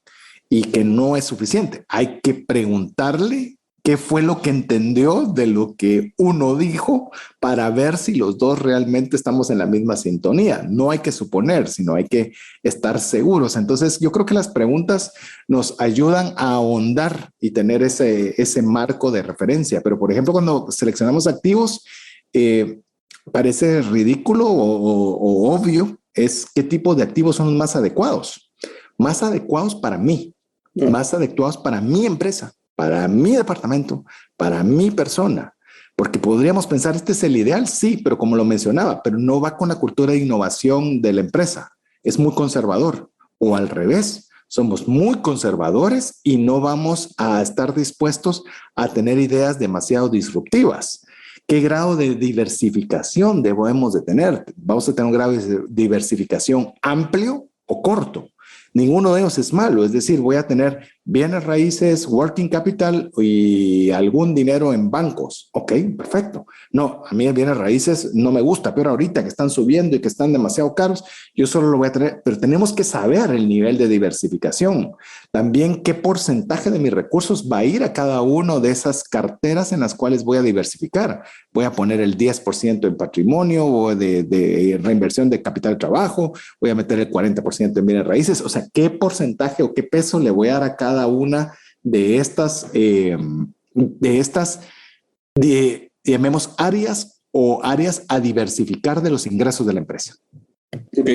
y que no es suficiente. Hay que preguntarle qué fue lo que entendió de lo que uno dijo para ver si los dos realmente estamos en la misma sintonía. No hay que suponer, sino hay que estar seguros. Entonces, yo creo que las preguntas nos ayudan a ahondar y tener ese marco de referencia. Pero, por ejemplo, cuando seleccionamos activos, parece ridículo o obvio es qué tipo de activos son los más adecuados. Más adecuados para mí, más adecuados para mi empresa, para mi departamento, para mi persona, porque podríamos pensar, este es el ideal, sí, pero como lo mencionaba, pero no va con la cultura de innovación de la empresa, es muy conservador, o al revés, somos muy conservadores y no vamos a estar dispuestos a tener ideas demasiado disruptivas. ¿Qué grado de diversificación debemos de tener? ¿Vamos a tener un grado de diversificación amplio o corto? Ninguno de ellos es malo, es decir, voy a tener bienes raíces, working capital y algún dinero en bancos. Ok, perfecto. No, a mí bienes raíces no me gusta, pero ahorita que están subiendo y que están demasiado caros, yo solo lo voy a tener, pero tenemos que saber el nivel de diversificación. También qué porcentaje de mis recursos va a ir a cada uno de esas carteras en las cuales voy a diversificar. Voy a poner el 10% en patrimonio o de reinversión de capital de trabajo, voy a meter el 40% en bienes raíces. O sea, ¿qué porcentaje o qué peso le voy a dar a cada una de estas, llamemos áreas o áreas a diversificar de los ingresos de la empresa? Ok.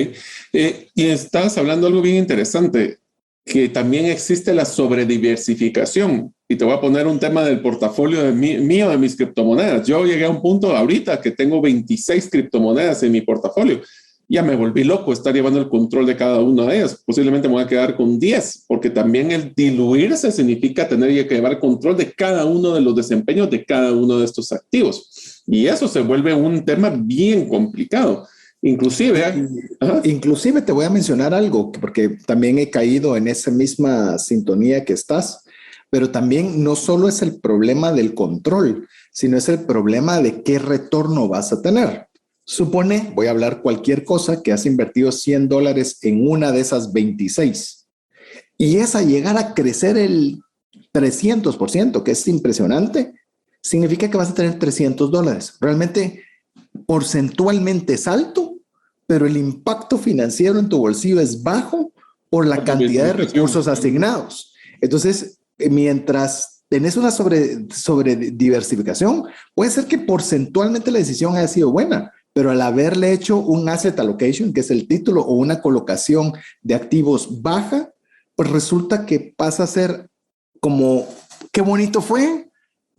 Y estabas hablando algo bien interesante. que también existe la sobrediversificación. Y te voy a poner un tema del portafolio mío de mis criptomonedas. Yo llegué a un punto ahorita que tengo 26 criptomonedas en mi portafolio. Ya me volví loco estar llevando el control de cada una de ellas. Posiblemente me voy a quedar con 10, porque también el diluirse significa tener que llevar el control de cada uno de los desempeños de cada uno de estos activos. Y eso se vuelve un tema bien complicado. Inclusive te voy a mencionar algo, porque también he caído en esa misma sintonía que estás, pero también no solo es el problema del control, sino es el problema de qué retorno vas a tener. Supone, voy a hablar cualquier cosa, que has invertido $100 en una de esas 26 y esa llegar a crecer el 300%, que es impresionante, significa que vas a tener $300. Realmente, porcentualmente es alto, pero el impacto financiero en tu bolsillo es bajo por la cantidad de recursos asignados. Entonces, mientras tenés una sobre diversificación, puede ser que porcentualmente la decisión haya sido buena, pero al haberle hecho un asset allocation, que es el título, o una colocación de activos baja, pues resulta que pasa a ser como, qué bonito fue,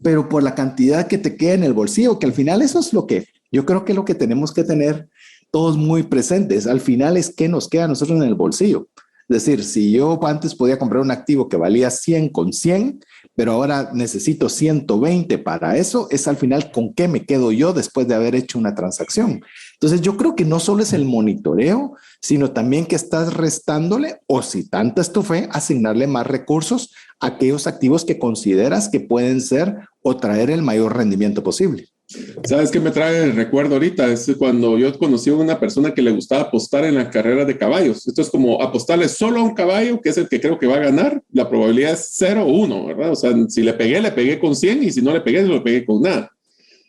pero por la cantidad que te queda en el bolsillo, que al final eso es lo que yo creo que es lo que tenemos que tener todos muy presentes. Al final es qué nos queda a nosotros en el bolsillo. Es decir, si yo antes podía comprar un activo que valía 100 con 100, pero ahora necesito 120 para eso, es al final con qué me quedo yo después de haber hecho una transacción. Entonces yo creo que no solo es el monitoreo, sino también que estás restándole, o si tanta es tu fe, asignarle más recursos a aquellos activos que consideras que pueden ser o traer el mayor rendimiento posible. ¿Sabes qué me trae el recuerdo ahorita? Es cuando yo conocí a una persona que le gustaba apostar en la carrera de caballos. Esto es como apostarle solo a un caballo, que es el que creo que va a ganar. La probabilidad es 0 o 1, ¿verdad? O sea, si le pegué con 100 y si no le pegué con nada.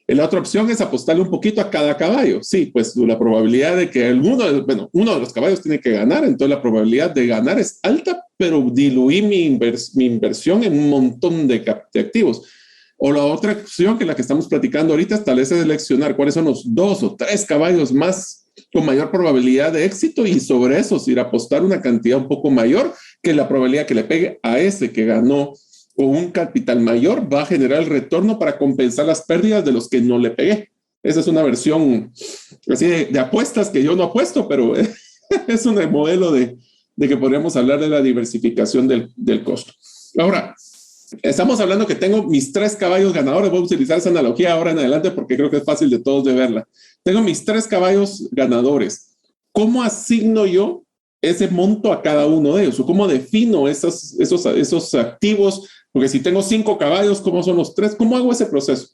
La otra opción es apostarle un poquito a cada caballo. Sí, pues la probabilidad de que uno de los caballos tiene que ganar, entonces la probabilidad de ganar es alta, pero diluí mi inversión en un montón de activos. O la otra opción, que la que estamos platicando ahorita, es tal vez seleccionar cuáles son los 2 o 3 caballos más con mayor probabilidad de éxito y sobre esos ir a apostar una cantidad un poco mayor que la probabilidad que le pegue a ese que ganó, o un capital mayor va a generar el retorno para compensar las pérdidas de los que no le pegué. Esa es una versión así de apuestas que yo no apuesto, pero es un modelo de que podríamos hablar de la diversificación del costo. Ahora, estamos hablando que tengo mis 3 caballos ganadores. Voy a utilizar esa analogía ahora en adelante porque creo que es fácil de todos de verla. Tengo mis 3 caballos ganadores. ¿Cómo asigno yo ese monto a cada uno de ellos? ¿O cómo defino esos activos? Porque si tengo 5 caballos, ¿cómo son los 3? ¿Cómo hago ese proceso?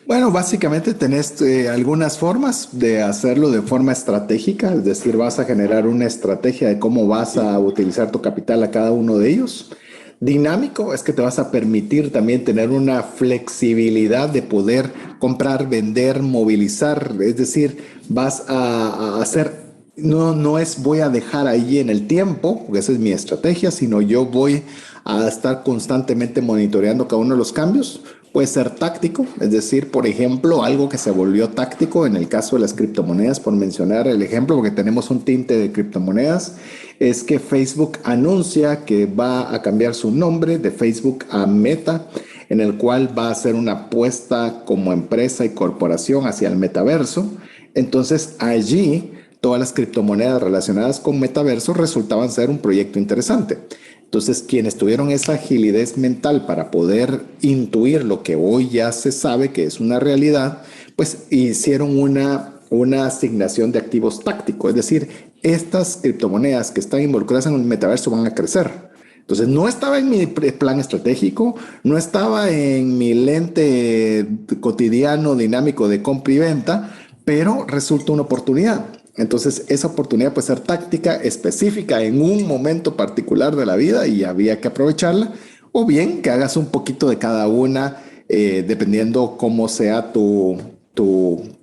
Bueno, básicamente tenés algunas formas de hacerlo de forma estratégica, es decir, vas a generar una estrategia de cómo vas a utilizar tu capital a cada uno de ellos. Dinámico es que te vas a permitir también tener una flexibilidad de poder comprar, vender, movilizar, es decir, vas a hacer, no es voy a dejar ahí en el tiempo, porque esa es mi estrategia, sino yo voy a estar constantemente monitoreando cada uno de los cambios. Puede ser táctico, es decir, por ejemplo, algo que se volvió táctico en el caso de las criptomonedas, por mencionar el ejemplo, porque tenemos un tinte de criptomonedas, es que Facebook anuncia que va a cambiar su nombre de Facebook a Meta, en el cual va a hacer una apuesta como empresa y corporación hacia el metaverso. Entonces allí todas las criptomonedas relacionadas con metaverso resultaban ser un proyecto interesante. Entonces, quienes tuvieron esa agilidad mental para poder intuir lo que hoy ya se sabe que es una realidad, pues hicieron una asignación de activos tácticos. Es decir, estas criptomonedas que están involucradas en el metaverso van a crecer. Entonces, no estaba en mi plan estratégico, no estaba en mi lente cotidiano dinámico de compra y venta, pero resulta una oportunidad. Entonces, esa oportunidad puede ser táctica, específica, en un momento particular de la vida y había que aprovecharla, o bien que hagas un poquito de cada una, dependiendo cómo sea tu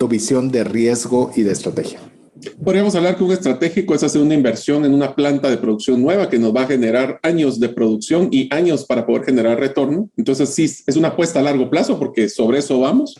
visión de riesgo y de estrategia. Podríamos hablar que un estratégico es hacer una inversión en una planta de producción nueva que nos va a generar años de producción y años para poder generar retorno. Entonces, sí, es una apuesta a largo plazo porque sobre eso vamos.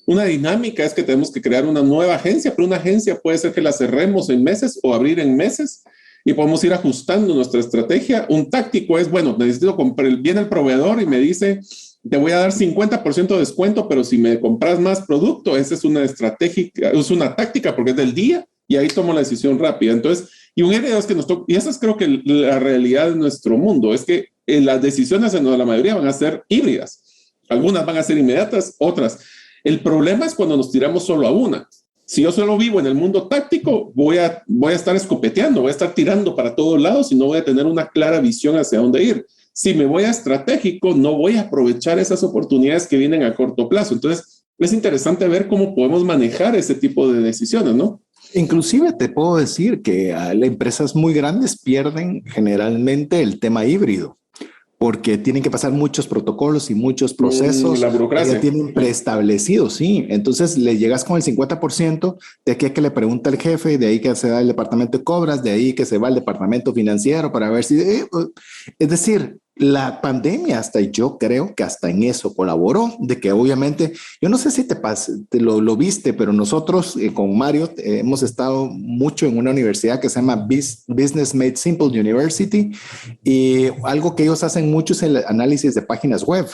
Una dinámica es que tenemos que crear una nueva agencia, pero una agencia puede ser que la cerremos en meses o abrir en meses. y podemos ir ajustando nuestra estrategia. Un táctico es, bueno, necesito comprar, viene el proveedor y me dice, te voy a dar 50% de descuento, pero si me compras más producto, esa es una estrategia, es una táctica porque es del día y ahí tomo la decisión rápida. Entonces, y un híbrido es que y esa es creo que la realidad de nuestro mundo, es que las decisiones en la mayoría van a ser híbridas. Algunas van a ser inmediatas, otras. El problema es cuando nos tiramos solo a una. Si yo solo vivo en el mundo táctico, voy a estar escopeteando, voy a estar tirando para todos lados y no voy a tener una clara visión hacia dónde ir. Si me voy a estratégico, no voy a aprovechar esas oportunidades que vienen a corto plazo. Entonces, es interesante ver cómo podemos manejar ese tipo de decisiones, ¿no? Inclusive te puedo decir que las empresas muy grandes pierden generalmente el tema híbrido, porque tienen que pasar muchos protocolos y muchos procesos. La burocracia. Ya tienen preestablecidos, sí. Entonces le llegas con el 50%, de aquí a que le pregunta el jefe, de ahí que se va el departamento de cobras, de ahí que se va al departamento financiero para ver si... es decir, la pandemia hasta yo creo que hasta en eso colaboró, de que obviamente, yo no sé si te lo viste, pero nosotros con Mario hemos estado mucho en una universidad que se llama Business Made Simple University, y algo que ellos hacen mucho es el análisis de páginas web,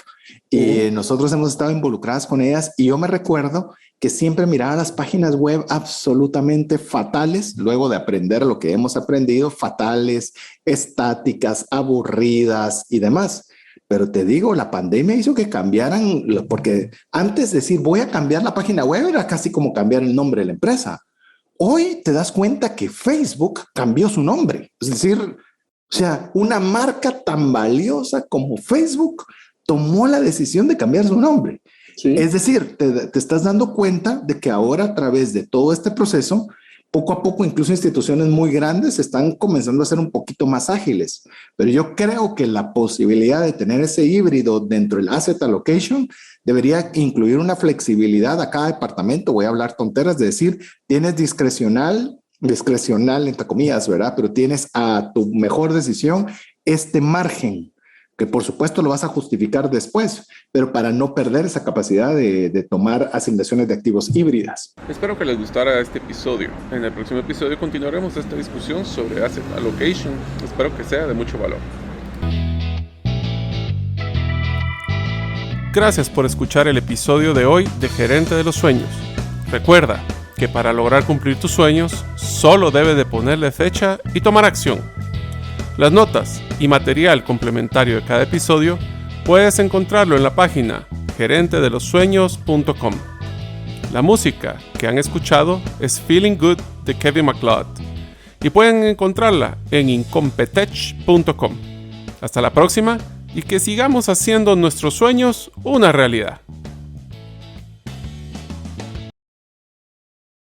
y nosotros hemos estado involucrados con ellas, y yo me recuerdo que siempre miraba las páginas web absolutamente fatales, luego de aprender lo que hemos aprendido, fatales, estáticas, aburridas y demás. Pero te digo, la pandemia hizo que cambiaran, porque antes de decir voy a cambiar la página web era casi como cambiar el nombre de la empresa. Hoy te das cuenta que Facebook cambió su nombre. Es decir, o sea, una marca tan valiosa como Facebook tomó la decisión de cambiar su nombre. Sí. Es decir, te estás dando cuenta de que ahora a través de todo este proceso, poco a poco incluso instituciones muy grandes están comenzando a ser un poquito más ágiles. Pero yo creo que la posibilidad de tener ese híbrido dentro del asset allocation debería incluir una flexibilidad a cada departamento. Voy a hablar tonteras de decir, tienes discrecional entre comillas, ¿verdad? Pero tienes a tu mejor decisión este margen, que por supuesto lo vas a justificar después, pero para no perder esa capacidad de tomar asignaciones de activos híbridas. Espero que les gustara este episodio. En el próximo episodio continuaremos esta discusión sobre asset allocation. Espero que sea de mucho valor. Gracias por escuchar el episodio de hoy de Gerente de los Sueños. Recuerda que para lograr cumplir tus sueños, solo debes de ponerle fecha y tomar acción. Las notas y material complementario de cada episodio puedes encontrarlo en la página gerentedelosueños.com. La música que han escuchado es Feeling Good de Kevin MacLeod y pueden encontrarla en incompetech.com. Hasta la próxima y que sigamos haciendo nuestros sueños una realidad.